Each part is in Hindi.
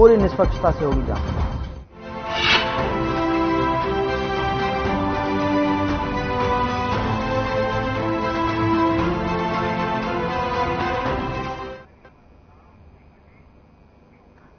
पूरी निष्पक्षता से होगी जांच।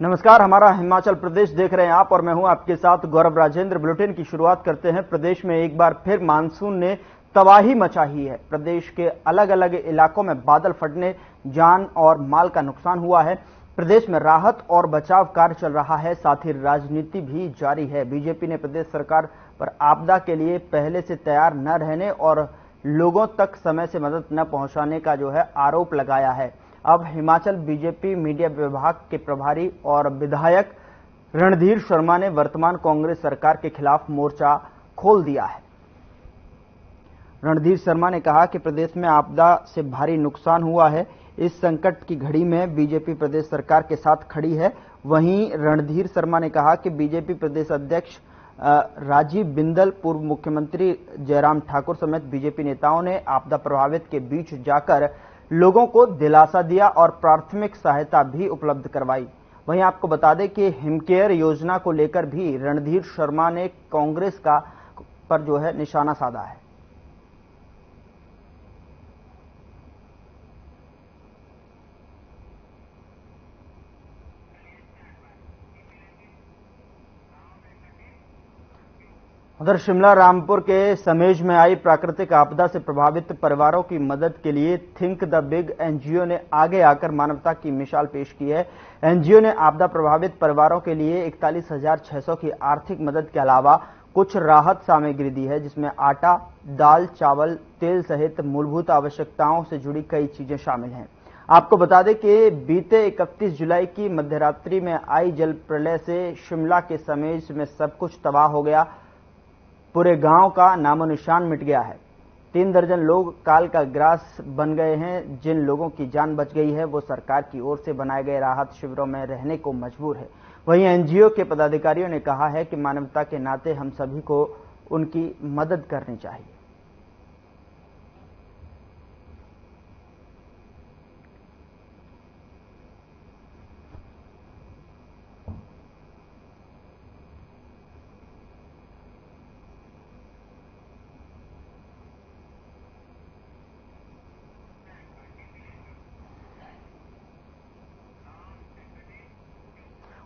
नमस्कार, हमारा हिमाचल प्रदेश देख रहे हैं आप और मैं हूं आपके साथ गौरव राजेंद्र। बुलेटिन की शुरुआत करते हैं। प्रदेश में एक बार फिर मानसून ने तबाही मचाई है। प्रदेश के अलग अलग इलाकों में बादल फटने, जान और माल का नुकसान हुआ है। प्रदेश में राहत और बचाव कार्य चल रहा है, साथ ही राजनीति भी जारी है। बीजेपी ने प्रदेश सरकार पर आपदा के लिए पहले से तैयार न रहने और लोगों तक समय से मदद न पहुंचाने का आरोप लगाया है। अब हिमाचल बीजेपी मीडिया विभाग के प्रभारी और विधायक रणधीर शर्मा ने वर्तमान कांग्रेस सरकार के खिलाफ मोर्चा खोल दिया है। रणधीर शर्मा ने कहा कि प्रदेश में आपदा से भारी नुकसान हुआ है। इस संकट की घड़ी में बीजेपी प्रदेश सरकार के साथ खड़ी है। वहीं रणधीर शर्मा ने कहा कि बीजेपी प्रदेश अध्यक्ष राजीव बिंदल, पूर्व मुख्यमंत्री जयराम ठाकुर समेत बीजेपी नेताओं ने आपदा प्रभावित के बीच जाकर लोगों को दिलासा दिया और प्राथमिक सहायता भी उपलब्ध करवाई। वहीं आपको बता दें कि हिमकेयर योजना को लेकर भी रणधीर शर्मा ने कांग्रेस पर निशाना साधा है। उधर शिमला रामपुर के समेज में आई प्राकृतिक आपदा से प्रभावित परिवारों की मदद के लिए थिंक द बिग एनजीओ ने आगे आकर मानवता की मिसाल पेश की है। एनजीओ ने आपदा प्रभावित परिवारों के लिए 41,600 की आर्थिक मदद के अलावा कुछ राहत सामग्री दी है, जिसमें आटा, दाल, चावल, तेल सहित मूलभूत आवश्यकताओं से जुड़ी कई चीजें शामिल हैं। आपको बता दें कि बीते 31 जुलाई की मध्यरात्रि में आई जल प्रलय से शिमला के समेज में सब कुछ तबाह हो गया। पूरे गांव का नामो निशान मिट गया है। 3 दर्जन लोग काल का ग्रास बन गए हैं। जिन लोगों की जान बच गई है वो सरकार की ओर से बनाए गए राहत शिविरों में रहने को मजबूर है। वहीं एनजीओ के पदाधिकारियों ने कहा है कि मानवता के नाते हम सभी को उनकी मदद करनी चाहिए।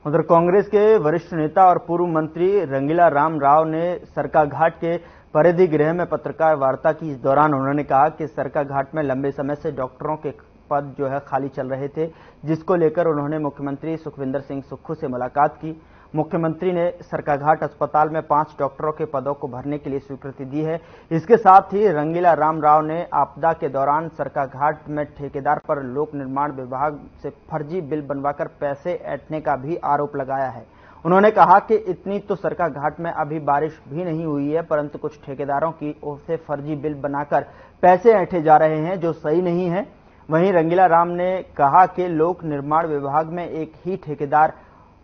उधर कांग्रेस के वरिष्ठ नेता और पूर्व मंत्री रंगीला राम राव ने सरकाघाट के परिधि गृह में पत्रकार वार्ता की। इस दौरान उन्होंने कहा कि सरकाघाट में लंबे समय से डॉक्टरों के पद खाली चल रहे थे, जिसको लेकर उन्होंने मुख्यमंत्री सुखविंदर सिंह सुक्खू से मुलाकात की। मुख्यमंत्री ने सरकाघाट अस्पताल में 5 डॉक्टरों के पदों को भरने के लिए स्वीकृति दी है। इसके साथ ही रंगीला राम राव ने आपदा के दौरान सरकाघाट में ठेकेदार पर लोक निर्माण विभाग से फर्जी बिल बनवाकर पैसे ऐंठने का भी आरोप लगाया है। उन्होंने कहा कि इतनी तो सरकाघाट में अभी बारिश भी नहीं हुई है, परंतु कुछ ठेकेदारों की ओर से फर्जी बिल बनाकर पैसे ऐंठे जा रहे हैं, जो सही नहीं है। वहीं रंगीला राम ने कहा कि लोक निर्माण विभाग में एक ही ठेकेदार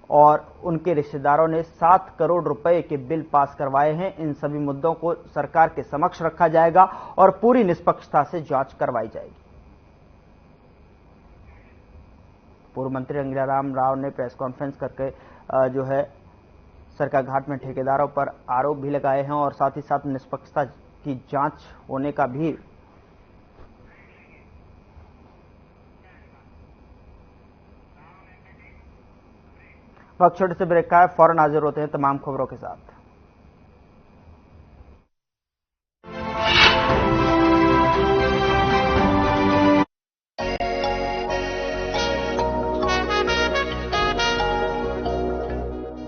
और उनके रिश्तेदारों ने 7 करोड़ रुपए के बिल पास करवाए हैं। इन सभी मुद्दों को सरकार के समक्ष रखा जाएगा और पूरी निष्पक्षता से जांच करवाई जाएगी। पूर्व मंत्री रंगीला राम राव ने प्रेस कॉन्फ्रेंस करके सरकाघाट में ठेकेदारों पर आरोप भी लगाए हैं और साथ ही साथ निष्पक्षता की जांच होने का भी वक्त। छोटे से ब्रेक का है, फौरन हाजिर होते हैं तमाम खबरों के साथ।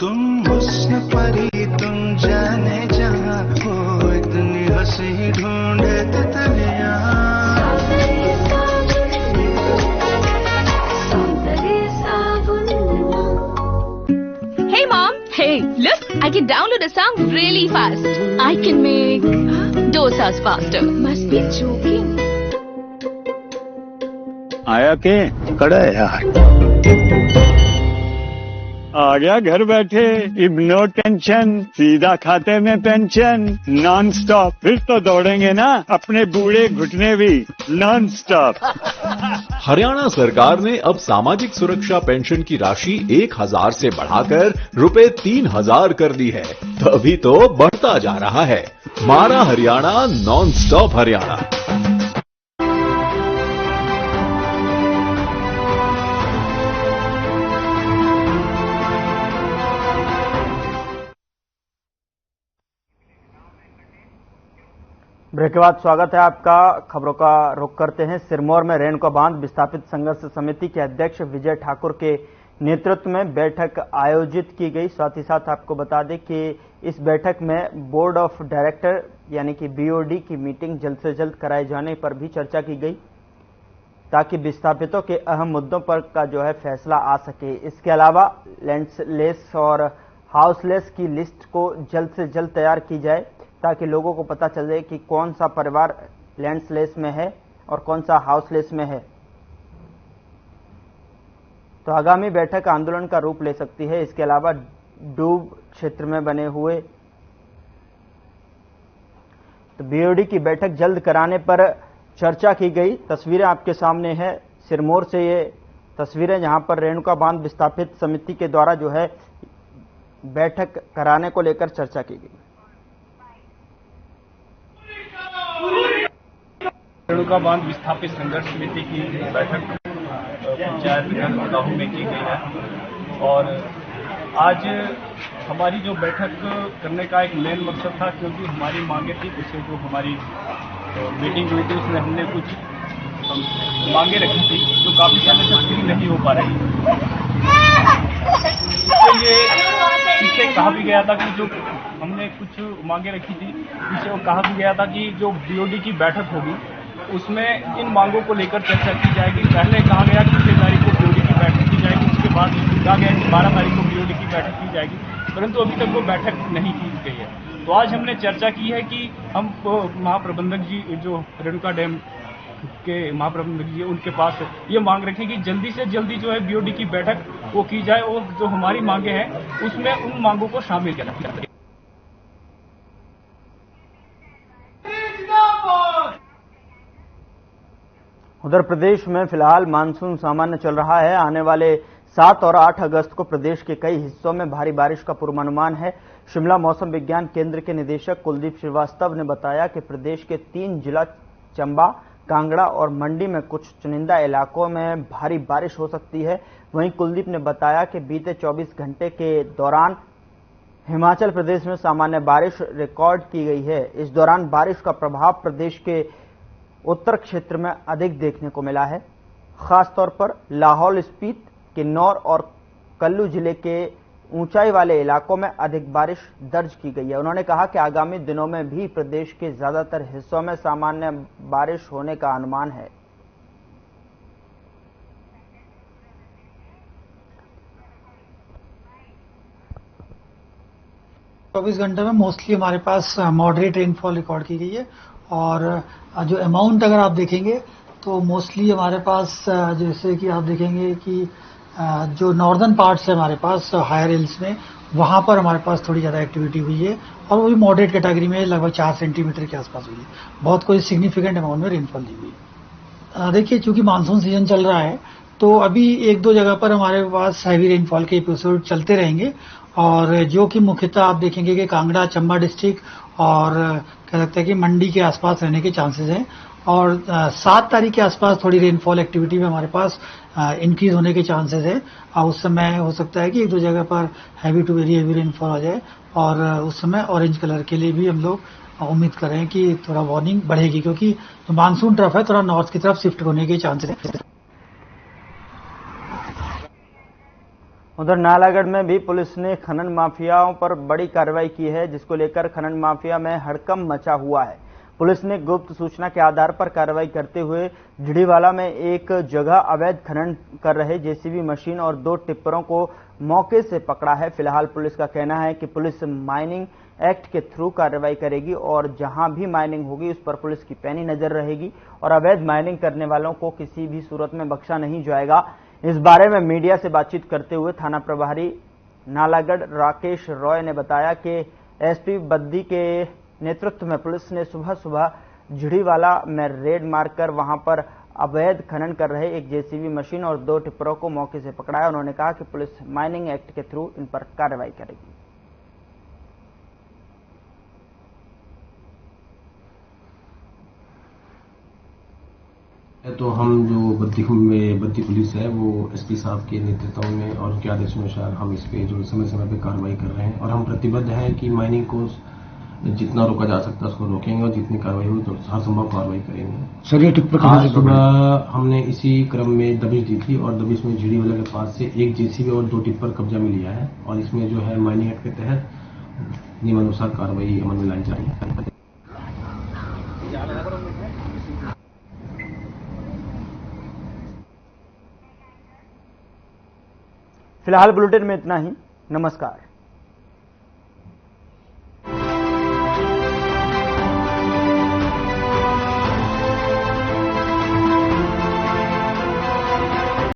तुम हुस्न परी, तुम जाने जहां हो, इतनी हंसी ढूंढे तितलियां। Hey, look, I can download a song really fast. I can make dosas faster. Must be joking. आया के कड़ा है यार। आ गया घर बैठे, अब नो टेंशन, सीधा खाते में पेंशन, नॉन स्टॉप। फिर तो दौड़ेंगे ना अपने बूढ़े घुटने भी नॉन स्टॉप। हरियाणा सरकार ने अब सामाजिक सुरक्षा पेंशन की राशि 1000 से बढ़ाकर रुपए 3000 कर दी है। तभी तो बढ़ता जा रहा है। मारा Haryana, non stop Haryana. Break के बाद स्वागत है आपका। खबरों का रुख करते हैं। सिरमौर में रेणुका बांध विस्थापित संघर्ष समिति के अध्यक्ष विजय ठाकुर के नेतृत्व में बैठक आयोजित की गई। साथ ही साथ आपको बता दें कि इस बैठक में बोर्ड ऑफ डायरेक्टर यानी कि बीओडी की मीटिंग जल्द से जल्द कराए जाने पर भी चर्चा की गई, ताकि विस्थापितों के अहम मुद्दों पर का जो है फैसला आ सके। इसके अलावा लैंडलेस और हाउसलेस की लिस्ट को जल्द से जल्द तैयार की जाए, ताकि लोगों को पता चले कि कौन सा परिवार लैंडलेस में है और कौन सा हाउसलेस में है। तो आगामी बैठक आंदोलन का रूप ले सकती है। इसके अलावा डूब क्षेत्र में बने हुए तो बीओडी की बैठक जल्द कराने पर चर्चा की गई। तस्वीरें आपके सामने है सिरमौर से, ये तस्वीरें जहां पर रेणुका बांध विस्थापित समिति के द्वारा जो है बैठक कराने को लेकर चर्चा की गई। रेणुका बांध विस्थापित संघर्ष समिति की बैठक पंचायत गांव में की गई है और आज हमारी जो बैठक करने का एक मेन मकसद था, क्योंकि हमारी मांगे थी कुछ, जो हमारी मीटिंग हुई थी उसमें हमने कुछ मांगे रखी थी जो काफी समय से पूरी नहीं हो पा रही। इससे कहा भी गया था कि जो हमने कुछ मांगे रखी थी, इससे वो कहा भी गया था कि जो बीओडी की बैठक होगी उसमें इन मांगों को लेकर चर्चा की जाएगी। पहले कहा गया कि 6 तारीख को बीओडी की बैठक की जाएगी, उसके बाद कहा गया कि 12 तारीख को बीओडी की बैठक की जाएगी, परंतु अभी तक वो बैठक नहीं की गई है। तो आज हमने चर्चा की है कि हम महाप्रबंधक जी, जो रेणुका डैम के महाप्रबंधक जी, उनके पास ये मांग रखें कि जल्दी से जल्दी जो है बीओडी की बैठक वो की जाए और जो हमारी मांगे हैं उसमें उन मांगों को शामिल किया जाए। उधर प्रदेश में फिलहाल मानसून सामान्य चल रहा है। आने वाले 7 और 8 अगस्त को प्रदेश के कई हिस्सों में भारी बारिश का पूर्वानुमान है। शिमला मौसम विज्ञान केंद्र के निदेशक कुलदीप श्रीवास्तव ने बताया कि प्रदेश के 3 जिला चंबा, कांगड़ा और मंडी में कुछ चुनिंदा इलाकों में भारी बारिश हो सकती है। वहीं कुलदीप ने बताया कि बीते 24 घंटे के दौरान हिमाचल प्रदेश में सामान्य बारिश रिकॉर्ड की गई है। इस दौरान बारिश का प्रभाव प्रदेश के उत्तर क्षेत्र में अधिक देखने को मिला है। खासतौर पर लाहौल स्पीति, किन्नौर और कुल्लू जिले के ऊंचाई वाले इलाकों में अधिक बारिश दर्ज की गई है। उन्होंने कहा कि आगामी दिनों में भी प्रदेश के ज्यादातर हिस्सों में सामान्य बारिश होने का अनुमान है। चौबीस घंटे में मोस्टली हमारे पास मॉडरेट रेनफॉल रिकॉर्ड की गई है और जो अमाउंट अगर आप देखेंगे तो मोस्टली हमारे पास जैसे कि आप देखेंगे कि जो नॉर्दर्न पार्ट्स है हमारे पास हायर हिल्स में, वहां पर हमारे पास थोड़ी ज़्यादा एक्टिविटी हुई है और वो भी मॉडरेट कैटेगरी में लगभग 4 सेंटीमीटर के आसपास हुई है। बहुत कोई सिग्निफिकेंट अमाउंट में रेनफॉल दी हुई है। देखिए, चूंकि मानसून सीजन चल रहा है तो अभी 1-2 जगह पर हमारे पास हैवी रेनफॉल के एपिसोड चलते रहेंगे और जो कि मुख्यतः आप देखेंगे कि कांगड़ा, चंबा डिस्ट्रिक्ट और कह सकते हैं कि मंडी के आसपास रहने के चांसेस हैं और 7 तारीख के आसपास थोड़ी रेनफॉल एक्टिविटी में हमारे पास इंक्रीज होने के चांसेस है। उस समय हो सकता है कि 1-2 जगह पर heavy to very heavy rainfall हो जाए और उस समय ऑरेंज कलर के लिए भी हम लोग उम्मीद कर रहे हैं कि थोड़ा वार्निंग बढ़ेगी, क्योंकि जो मानसून ट्रफ है थोड़ा नॉर्थ की तरफ शिफ्ट होने के चांसेस है। उधर नालागढ़ में भी पुलिस ने खनन माफियाओं पर बड़ी कार्रवाई की है, जिसको लेकर खनन माफिया में हड़कंप मचा हुआ है। पुलिस ने गुप्त सूचना के आधार पर कार्रवाई करते हुए झिड़ीवाला में एक जगह अवैध खनन कर रहे जेसीबी मशीन और 2 टिप्परों को मौके से पकड़ा है। फिलहाल पुलिस का कहना है कि पुलिस माइनिंग एक्ट के थ्रू कार्रवाई करेगी और जहां भी माइनिंग होगी उस पर पुलिस की पैनी नजर रहेगी और अवैध माइनिंग करने वालों को किसी भी सूरत में बख्शा नहीं जाएगा। इस बारे में मीडिया से बातचीत करते हुए थाना प्रभारी नालागढ़ राकेश रॉय ने बताया कि एसपी बद्दी के नेतृत्व में पुलिस ने सुबह सुबह झिड़ीवाला में रेड मारकर वहां पर अवैध खनन कर रहे एक जेसीबी मशीन और 2 टिप्परों को मौके से पकड़ाया। उन्होंने कहा कि पुलिस माइनिंग एक्ट के थ्रू इन पर कार्रवाई करेगी। तो हम जो बद्दी पुलिस है वो एसपी साहब के नेतृत्व में और उनके आदेशानुसार हम इस पे जो समय समय पे कार्रवाई कर रहे हैं और हम प्रतिबद्ध हैं कि माइनिंग को जितना रोका जा सकता है उसको रोकेंगे और जितनी कार्रवाई हुई तो हर संभव कार्रवाई करेंगे। सर, ये टिप्पर आज सुबह हमने इसी क्रम में दबिश दी थी और दबिश में झिड़ीवाला के पास से एक जेसीबी और 2 टिप्पर कब्जा में लिया है और इसमें जो है माइनिंग एक्ट के तहत नियमानुसार कार्रवाई अमल में लाई जा रही है। फिलहाल बुलेटिन में इतना ही। नमस्कार।